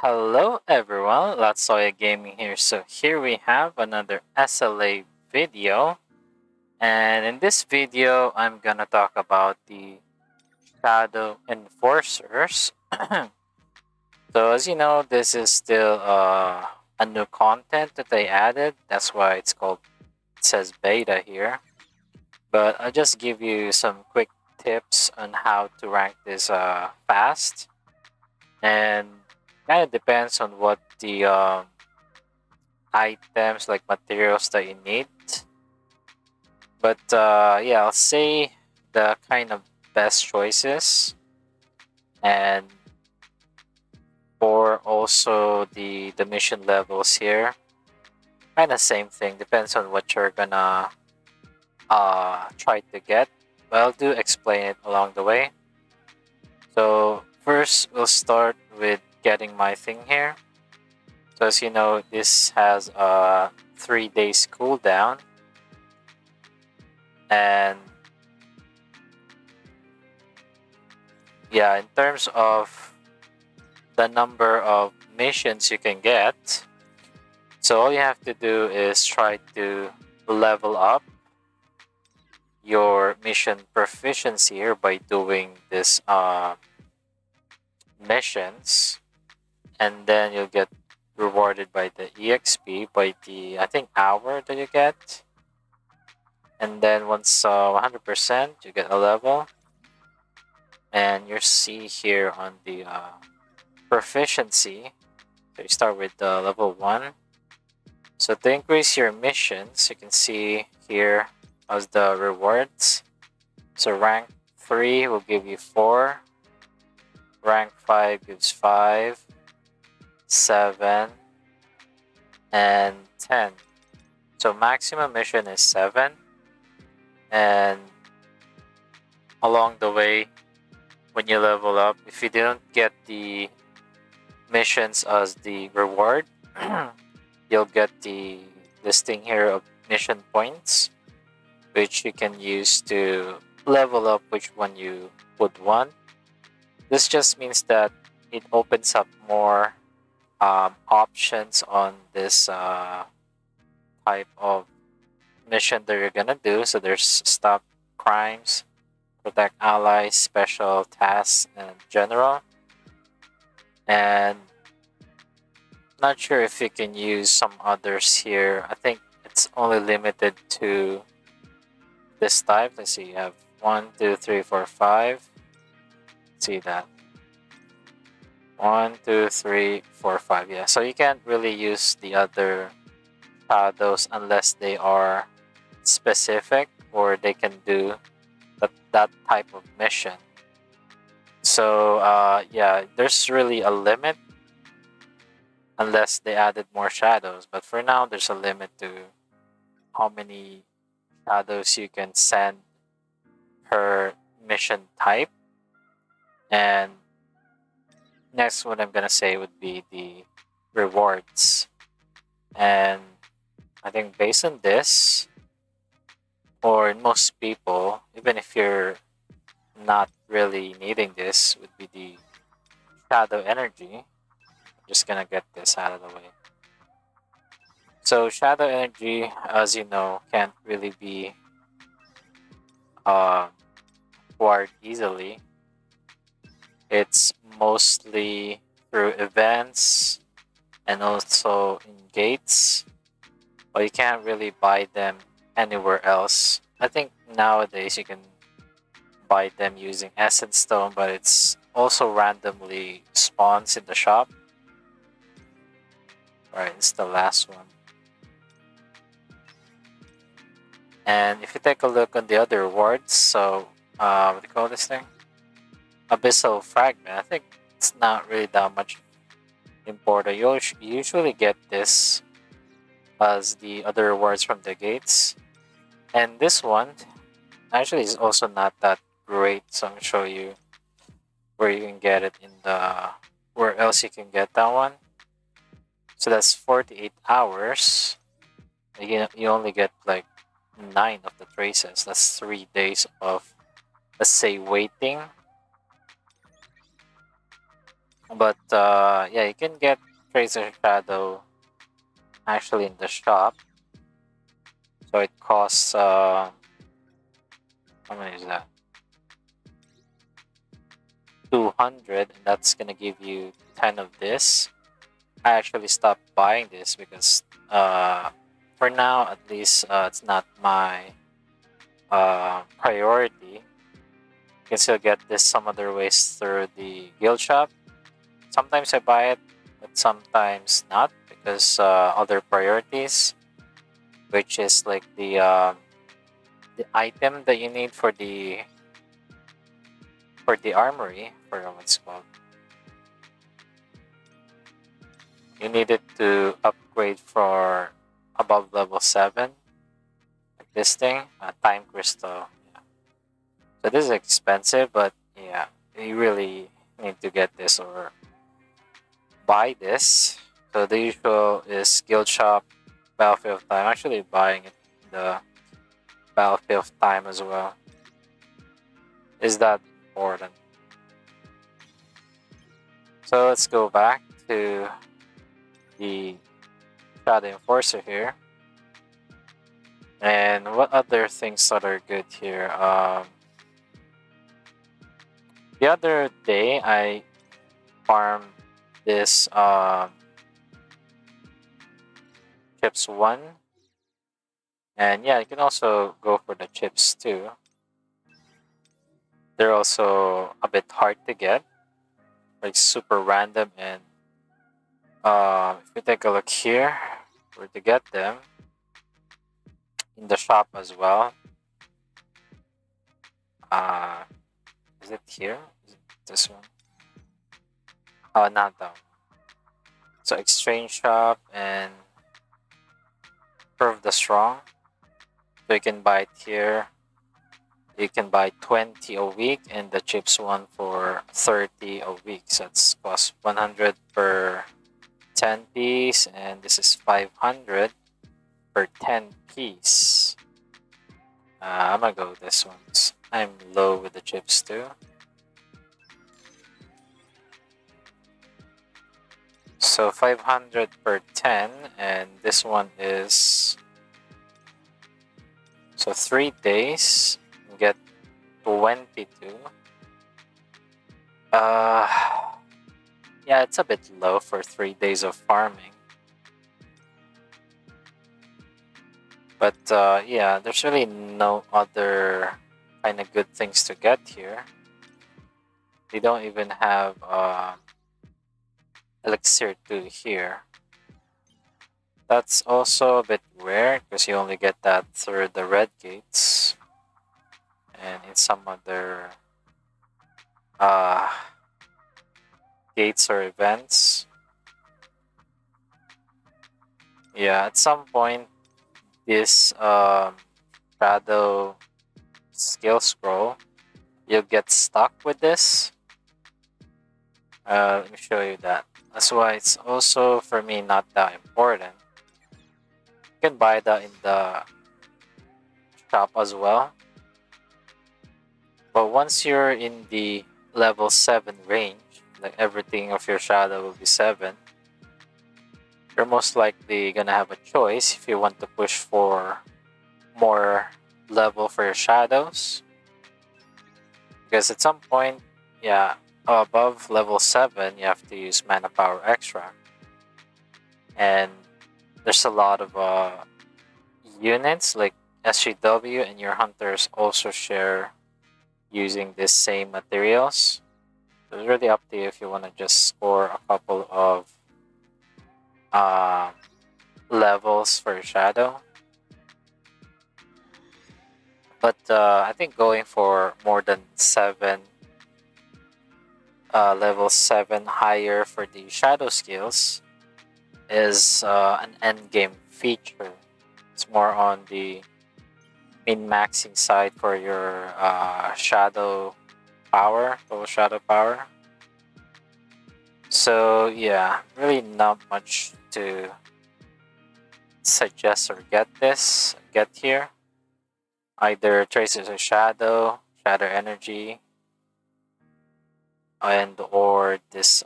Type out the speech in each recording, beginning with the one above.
Hello everyone, Latsoya Gaming here. So here we have another SLA video, and in this video I'm gonna talk about the Shadow Enforcers. So as you know, this is still a new content that they added. That's why it says beta here. But I'll just give you some quick tips on how to rank this fast, and kind of depends on what the items like materials that you need. But yeah, I'll say the kind of best choices, and for also the mission levels here, kind of same thing. Depends on what you're gonna try to get. But I'll do explain it along the way. So first, we'll start with getting my thing here. So as you know, this has a 3 days cooldown, and yeah, in terms of the number of missions you can get, so all you have to do is try to level up your mission proficiency here by doing this missions, and then you'll get rewarded by the exp by the, I think, hour that you get. And then once 100% you get a level, and you see here on the proficiency, so you start with level 1. So to increase your missions, you can see here as the rewards. So rank 3 will give you 4, rank 5 gives 5, 7, and 10. So maximum mission is 7, and along the way, when you level up, if you didn't get the missions as the reward, you'll get the listing here of mission points, which you can use to level up which one you would want. This just means that it opens up more options on this type of mission that you're gonna do. So there's stop crimes, protect allies, special tasks, and general. And not sure if you can use some others here. I think it's only limited to this type. Let's see, you have 1, 2, 3, 4, 5. See that? 1, 2, 3, 4, 5. Yeah, so you can't really use the other shadows unless they are specific or they can do that type of mission. So yeah, there's really a limit unless they added more shadows. But for now, there's a limit to how many shadows you can send per mission type. And next, what I'm gonna say would be the rewards. And I think based on this, or most people, even if you're not really needing this, would be the shadow energy. I'm just gonna get this out of the way. So shadow energy, as you know, can't really be acquired easily. It's mostly through events and also in gates, but you can't really buy them anywhere else. I think nowadays you can buy them using Essence Stone, but it's also randomly spawns in the shop. Alright, it's the last one. And if you take a look on the other rewards, so what do you call this thing? Abyssal Fragment. I think it's not really that much important. You usually get this as the other rewards from the gates. And this one actually is also not that great, so I'm gonna show you where you can get it in the where else you can get that one. So that's 48 hours. Again, you only get like 9 of the traces. That's 3 days of, let's say, waiting. But yeah, you can get Tracer Shadow actually in the shop. So it costs how many is that? 200, and that's gonna give you 10 of this. I actually stopped buying this because for now at least it's not my priority. You can still get this some other ways through the guild shop. Sometimes I buy it, but sometimes not because other priorities, which is like the item that you need for the armory, for what's called. You need it to upgrade for above level 7, like this thing, time crystal. Yeah. So this is expensive, but yeah, you really need to get this or buy this. So the usual is guild shop, battlefield of time. Actually, buying it in the battlefield of time as well. Is that important? So let's go back to the Shadow Enforcer here. And what other things that are good here? The other day I farmed this chips one, and yeah, you can also go for the chips too. They're also a bit hard to get, like super random. And if you take a look here, where to get them in the shop as well. Uh, is it here? Is it this one? Oh, not that one. So exchange shop and prove the strong. So you can buy it here. You can buy 20 a week and the chips one for 30 a week. So that's cost 100 per 10 piece, and this is 500 per 10 piece. I'm gonna go with this one. I'm low with the chips too. So 500 per 10, and this one is so 3 days. You get 22. Uh, yeah, it's a bit low for 3 days of farming. But yeah, there's really no other kind of good things to get here. They don't even have elixir 2 here. That's also a bit rare because you only get that through the red gates and in some other uh, gates or events. Yeah, at some point, this shadow skill scroll, you'll get stuck with this. Let me show you that. That's why it's also for me not that important. You can buy that in the shop as well. But once you're in the level 7 range, like everything of your shadow will be 7, you're most likely gonna have a choice if you want to push for more level for your shadows. Because at some point, yeah, above level 7, you have to use mana power extra. And there's a lot of units like SGW, and your hunters also share using this same materials. So it's really up to you if you want to just score a couple of uh, levels for your shadow. But I think going for more than 7, level 7 higher for the shadow skills is an end game feature. It's more on the min maxing side for your shadow power, total shadow power. So yeah, really not much to suggest or get here. Either traces of shadow, shadow energy, and or this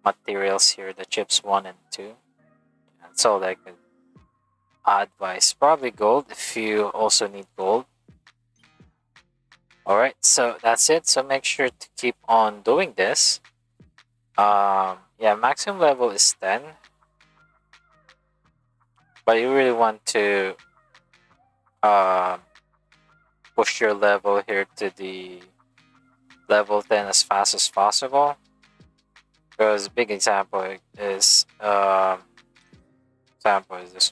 materials here, the chips 1 and 2. That's all I could advise. Probably gold if you also need gold. Alright, so that's it. So make sure to keep on doing this. Yeah, maximum level is 10. But you really want to uh, push your level here to the level 10 as fast as possible. Because big example is this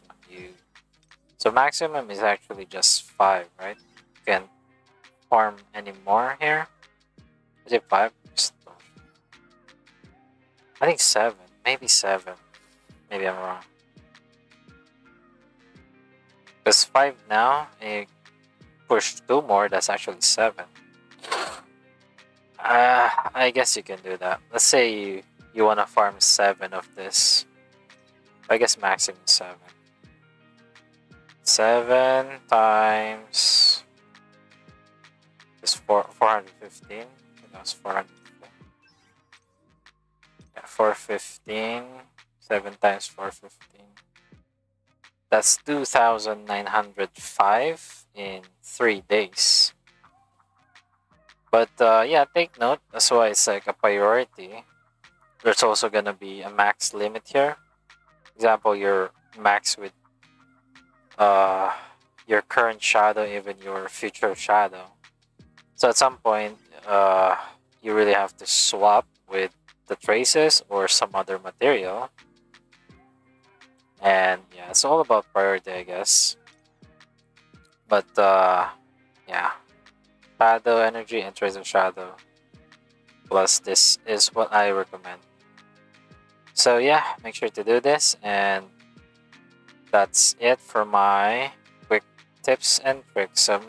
one. So maximum is actually just 5, right? You can't farm any more here. Is it 5? I think 7. Maybe 7. Maybe I'm wrong. Because 5 now, and you push 2 more, that's actually 7. I guess you can do that. Let's say you want to farm 7 of this. I guess maximum 7. 7 times is 415. That was 415. Yeah, 415. 7 times 415. That's 2,905 in 3 days. But yeah, take note. That's why it's like a priority. There's also gonna be a max limit here. Example, you're max with your current shadow, even your future shadow. So at some point, you really have to swap with the traces or some other material. And yeah, it's all about priority, I guess. But yeah, shadow energy and trace of shadow. Plus, this is what I recommend. So yeah, make sure to do this, and that's it for my quick tips and tricks. So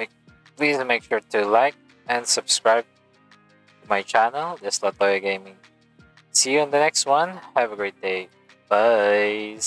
please make sure to like and subscribe to my channel, this Latoya Gaming. See you in the next one. Have a great day. Bye.